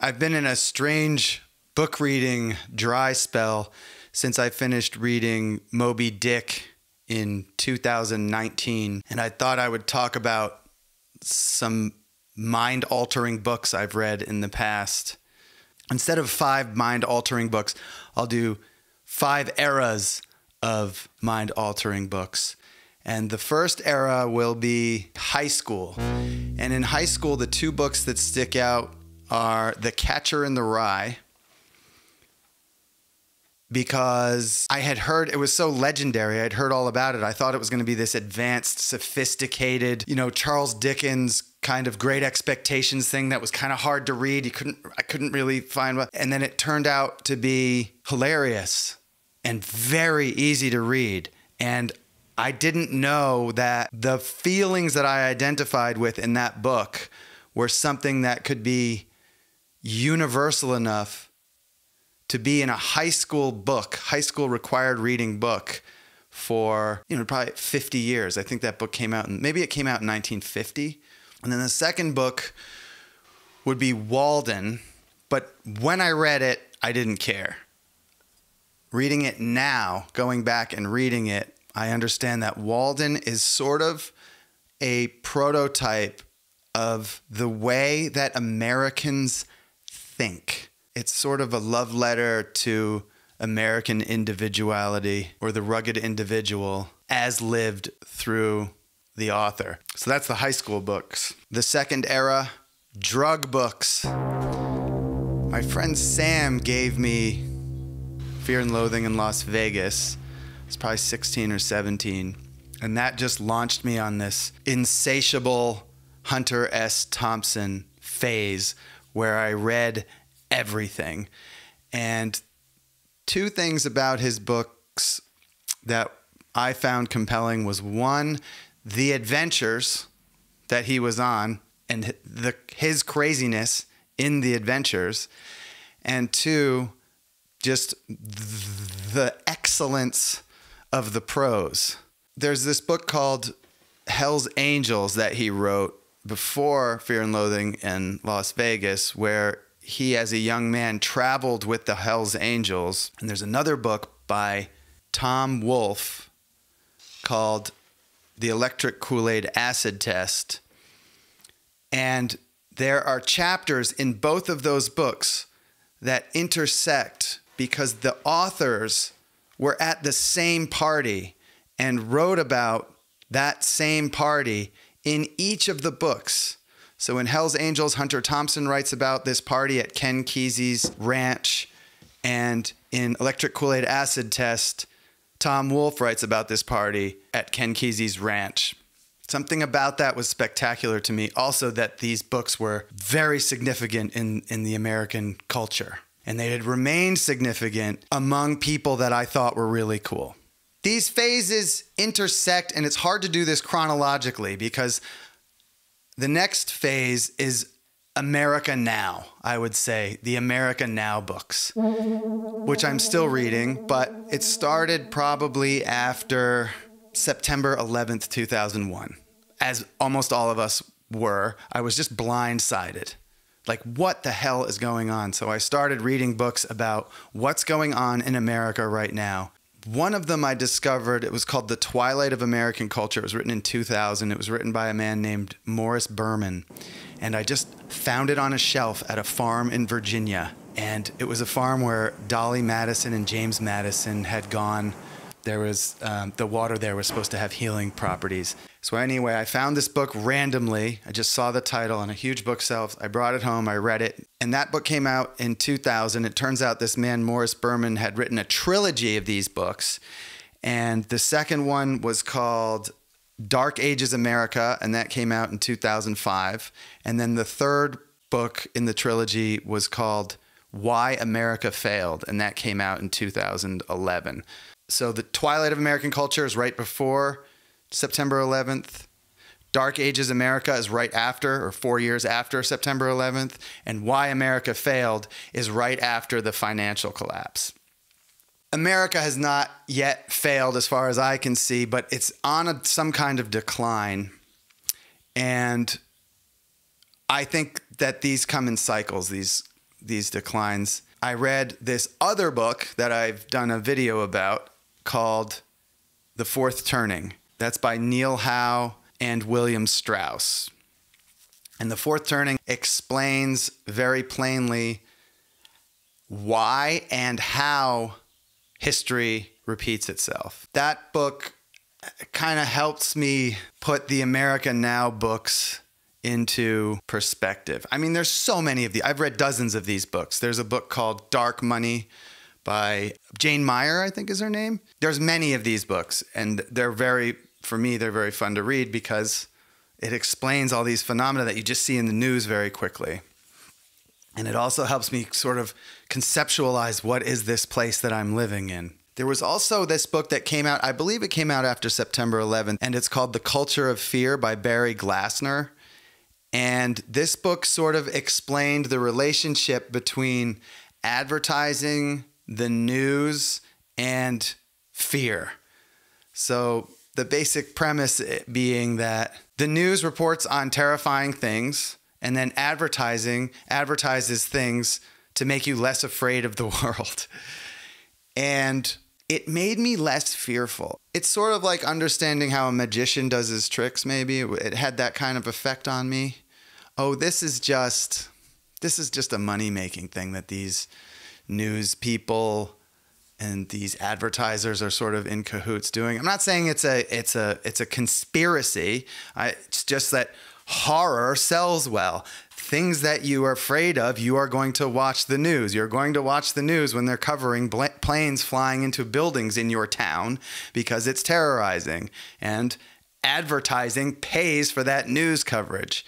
I've been in a strange book reading dry spell since I finished reading Moby Dick in 2019. And I thought I would talk about some mind-altering books I've read in the past. Instead of 5 mind-altering books, I'll do 5 eras of mind-altering books. And the first era will be high school. And in high school, the 2 books that stick out are The Catcher in the Rye, because I had heard it was so legendary. I'd heard all about it. I thought it was going to be this advanced, sophisticated, Charles Dickens kind of Great Expectations thing that was kind of hard to read. I couldn't really find what. And then it turned out to be hilarious and very easy to read. And I didn't know that the feelings that I identified with in that book were something that could be universal enough to be in a high school book, high school required reading book for, probably 50 years. I think that book came out maybe it came out in 1950. And then the second book would be Walden. But when I read it, I didn't care. Reading it now, going back and reading it, I understand that Walden is sort of a prototype of the way that Americans think. It's sort of a love letter to American individuality, or the rugged individual as lived through the author. So that's the high school books. The second era, drug books. My friend Sam gave me Fear and Loathing in Las Vegas. I was probably 16 or 17. And that just launched me on this insatiable Hunter S. Thompson phase where I read everything. And 2 things about his books that I found compelling was, 1, the adventures that he was on and his craziness in the adventures, and 2, just the excellence of the prose. There's this book called Hell's Angels that he wrote before Fear and Loathing in Las Vegas, where he, as a young man, traveled with the Hell's Angels. And there's another book by Tom Wolfe called The Electric Kool-Aid Acid Test. And there are chapters in both of those books that intersect because the authors were at the same party and wrote about that same party in each of the books. So in Hell's Angels, Hunter Thompson writes about this party at Ken Kesey's ranch. And in Electric Kool-Aid Acid Test, Tom Wolfe writes about this party at Ken Kesey's ranch. Something about that was spectacular to me. Also, that these books were very significant in the American culture. And they had remained significant among people that I thought were really cool. These phases intersect, and it's hard to do this chronologically because the next phase is America Now, I would say, the America Now books, which I'm still reading, but it started probably after September 11th, 2001, as almost all of us were. I was just blindsided. Like, what the hell is going on? So I started reading books about what's going on in America right now. One of them I discovered, it was called The Twilight of American Culture. It was written in 2000. It was written by a man named Morris Berman. And I just found it on a shelf at a farm in Virginia. And it was a farm where Dolly Madison and James Madison had gone. There was, the water there was supposed to have healing properties. So anyway, I found this book randomly. I just saw the title on a huge bookshelf. I brought it home. I read it. And that book came out in 2000. It turns out this man, Morris Berman, had written a trilogy of these books. And the second one was called Dark Ages America, and that came out in 2005. And then the third book in the trilogy was called Why America Failed, and that came out in 2011. So The Twilight of American Culture is right before September 11th. Dark Ages America is right after, or 4 years after September 11th. And Why America Failed is right after the financial collapse. America has not yet failed as far as I can see, but it's on some kind of decline. And I think that these come in cycles, these these declines, I read this other book that I've done a video about called The Fourth Turning. That's by Neil Howe and William Strauss. And The Fourth Turning explains very plainly why and how history repeats itself. That book kind of helps me put the America Now books into perspective. I mean, there's so many of these. I've read dozens of these books. There's a book called Dark Money by Jane Meyer, I think is her name. There's many of these books, and for me, they're very fun to read because it explains all these phenomena that you just see in the news very quickly. And it also helps me sort of conceptualize what is this place that I'm living in. There was also this book that came out, I believe it came out after September 11th, and it's called The Culture of Fear by Barry Glassner. And this book sort of explained the relationship between advertising, the news, and fear. So the basic premise being that the news reports on terrifying things, and then advertising advertises things to make you less afraid of the world. And it made me less fearful. It's sort of like understanding how a magician does his tricks, maybe. It had that kind of effect on me. Oh, this is just a money-making thing that these news people and these advertisers are sort of in cahoots doing. I'm not saying it's a conspiracy. It's just that horror sells well. Things that you are afraid of, you are going to watch the news. You're going to watch the news when they're covering planes flying into buildings in your town because it's terrorizing. And advertising pays for that news coverage.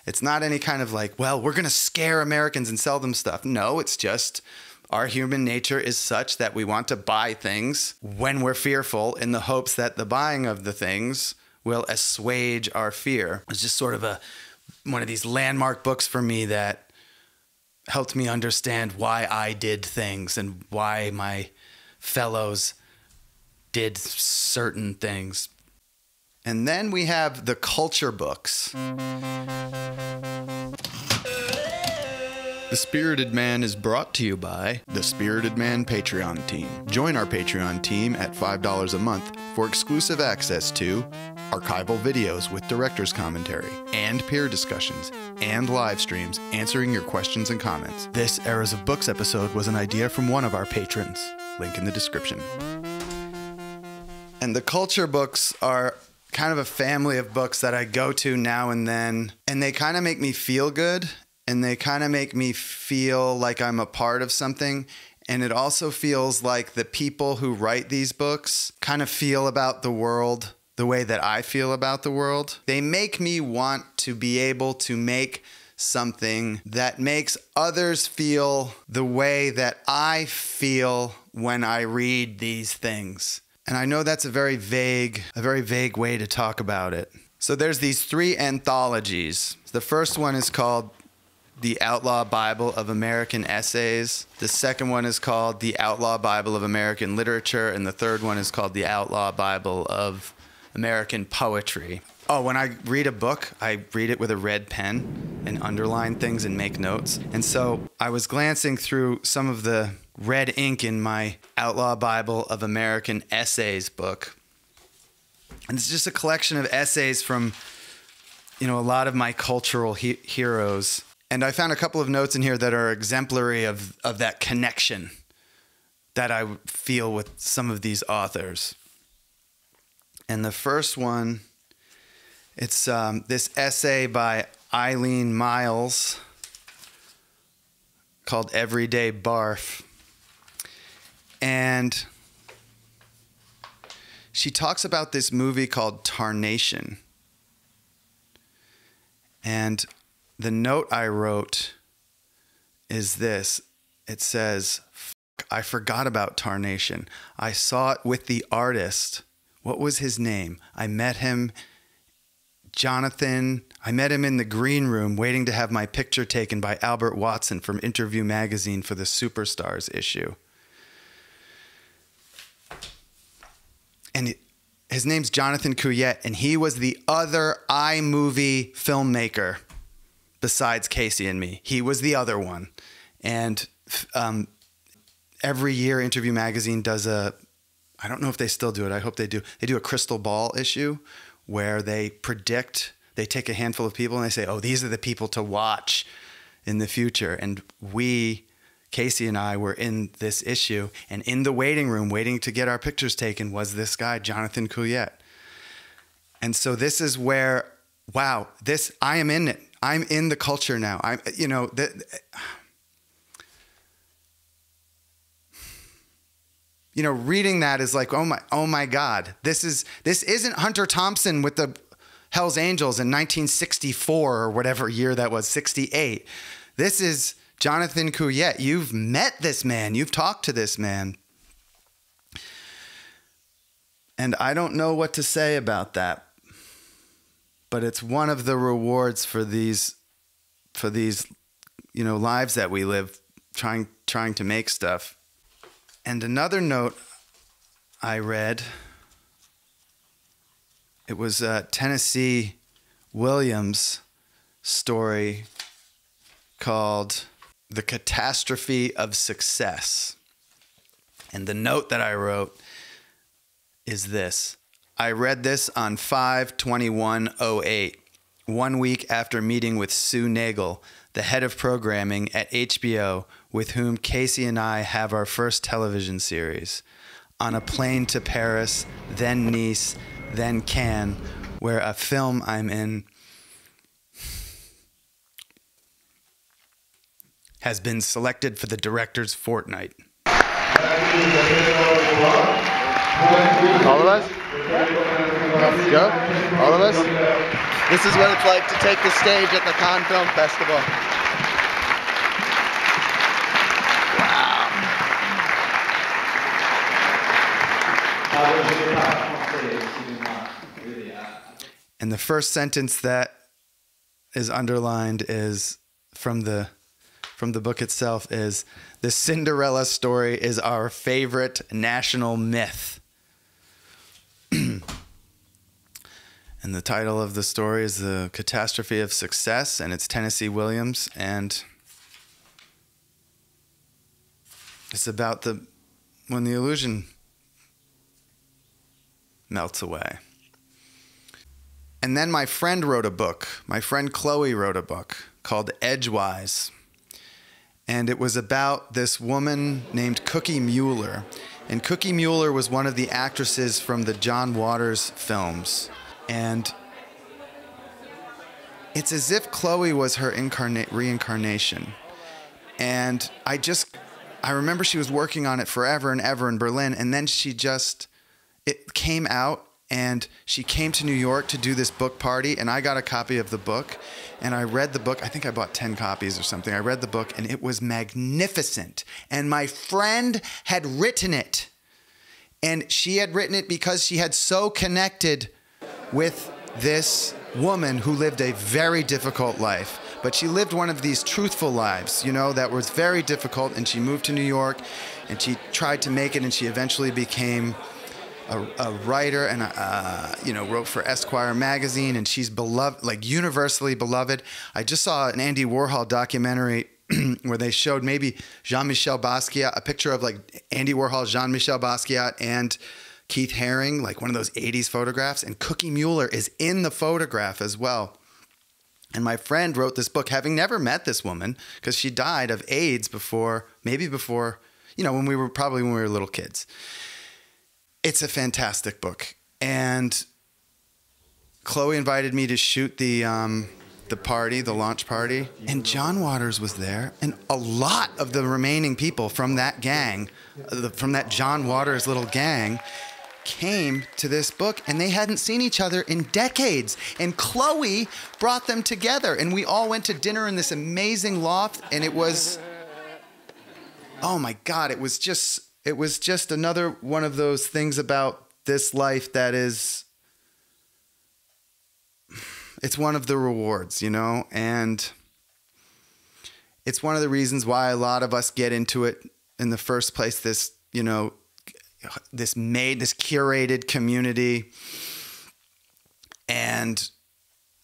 It's not any kind of like, well, we're going to scare Americans and sell them stuff. No, it's just our human nature is such that we want to buy things when we're fearful in the hopes that the buying of the things will assuage our fear. It's just sort of one of these landmark books for me that helped me understand why I did things and why my fellows did certain things. And then we have the culture books. The Spirited Man is brought to you by the Spirited Man Patreon team. Join our Patreon team at $5 a month for exclusive access to archival videos with director's commentary and peer discussions and live streams answering your questions and comments. This Eras of Books episode was an idea from one of our patrons. Link in the description. And the culture books are kind of a family of books that I go to now and then, and they kind of make me feel good, and they kind of make me feel like I'm a part of something. And it also feels like the people who write these books kind of feel about the world the way that I feel about the world. They make me want to be able to make something that makes others feel the way that I feel when I read these things. And I know that's a very vague way to talk about it. So there's these 3 anthologies. The first one is called The Outlaw Bible of American Essays. The second one is called The Outlaw Bible of American Literature. And the third one is called The Outlaw Bible of American Poetry. Oh, when I read a book, I read it with a red pen and underline things and make notes. And so I was glancing through some of the red ink in my Outlaw Bible of American Essays book. And it's just a collection of essays from, a lot of my cultural heroes. And I found a couple of notes in here that are exemplary of that connection that I feel with some of these authors. And the first one, it's this essay by Eileen Miles called Everyday Barf. And she talks about this movie called Tarnation. And the note I wrote is this. It says, I forgot about Tarnation. I saw it with the artist. What was his name? I met him, Jonathan. I met him in the green room waiting to have my picture taken by Albert Watson from Interview magazine for the Superstars issue. And his name's Jonathan Couillette, and he was the other iMovie filmmaker besides Casey and me. He was the other one. And every year Interview Magazine does I don't know if they still do it. I hope they do. They do a crystal ball issue where they take a handful of people and they say, oh, these are the people to watch in the future. And Casey and I were in this issue, and in the waiting room waiting to get our pictures taken was this guy, Jonathan Couillette. And so this is where, wow, I am in it. I'm in the culture now. Reading that is like, oh my God, this isn't Hunter Thompson with the Hells Angels in 1964 or whatever year that was, 68. This is Jonathan Couillette. You've met this man. You've talked to this man. And I don't know what to say about that, but it's one of the rewards for these lives that we live, trying to make stuff. And another note I read, it was Tennessee Williams' story called The Catastrophe of Success. And the note that I wrote is this. I read this on 5/21/08, 1 week after meeting with Sue Nagel, the head of programming at HBO, with whom Casey and I have our first television series, on a plane to Paris, then Nice, then Cannes, where a film I'm in has been selected for the director's fortnight. All of us? Let's go. All of us? This is what it's like to take the stage at the Cannes Film Festival. And the first sentence that is underlined is from the book itself is, the Cinderella story is our favorite national myth. And the title of the story is The Catastrophe of Success, and it's Tennessee Williams, and it's about when the illusion melts away. And then my friend wrote a book. My friend Chloe wrote a book called Edgewise. And it was about this woman named Cookie Mueller. And Cookie Mueller was one of the actresses from the John Waters films. And it's as if Chloe was her reincarnation. And I remember she was working on it forever and ever in Berlin. And then it came out, and she came to New York to do this book party, and I got a copy of the book, and I read the book. I think I bought 10 copies or something. I read the book, and it was magnificent. And my friend had written it, and she had written it because she had so connected with this woman who lived a very difficult life. But she lived one of these truthful lives, that was very difficult, and she moved to New York, and she tried to make it, and she eventually became a writer and wrote for Esquire magazine, and she's beloved, like universally beloved. I just saw an Andy Warhol documentary where they showed maybe Jean-Michel Basquiat, a picture of like Andy Warhol, Jean-Michel Basquiat, and Keith Haring, like one of those 80s photographs, and Cookie Mueller is in the photograph as well. And my friend wrote this book, having never met this woman, because she died of AIDS before, when we were little kids. It's a fantastic book. And Chloe invited me to shoot the launch party. And John Waters was there. And a lot of the remaining people from that gang, from that John Waters little gang, came to this book, and they hadn't seen each other in decades. And Chloe brought them together. And we all went to dinner in this amazing loft. And it was, oh my God, it was just another one of those things about this life that is, it's one of the rewards, and it's one of the reasons why a lot of us get into it in the first place, this curated community. And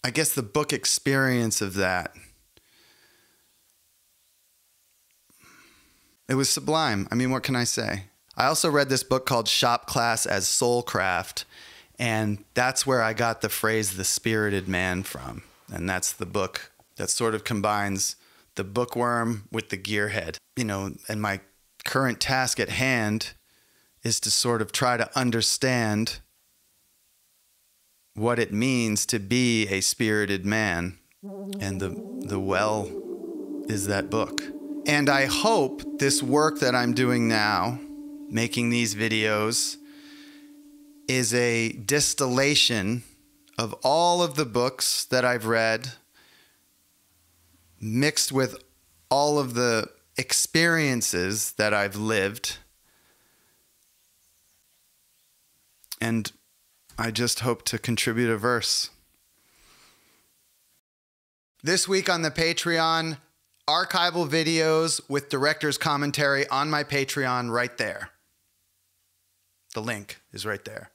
I guess the book experience of that It was sublime. I mean, what can I say? I also read this book called Shop Class as Soulcraft, and that's where I got the phrase "the spirited man" from. And that's the book that sort of combines the bookworm with the gearhead. You know, and my current task at hand is to sort of try to understand what it means to be a spirited man. And the well is that book. And I hope this work that I'm doing now, making these videos, is a distillation of all of the books that I've read, mixed with all of the experiences that I've lived. And I just hope to contribute a verse. This week on the Patreon, archival videos with director's commentary on my Patreon right there. The link is right there.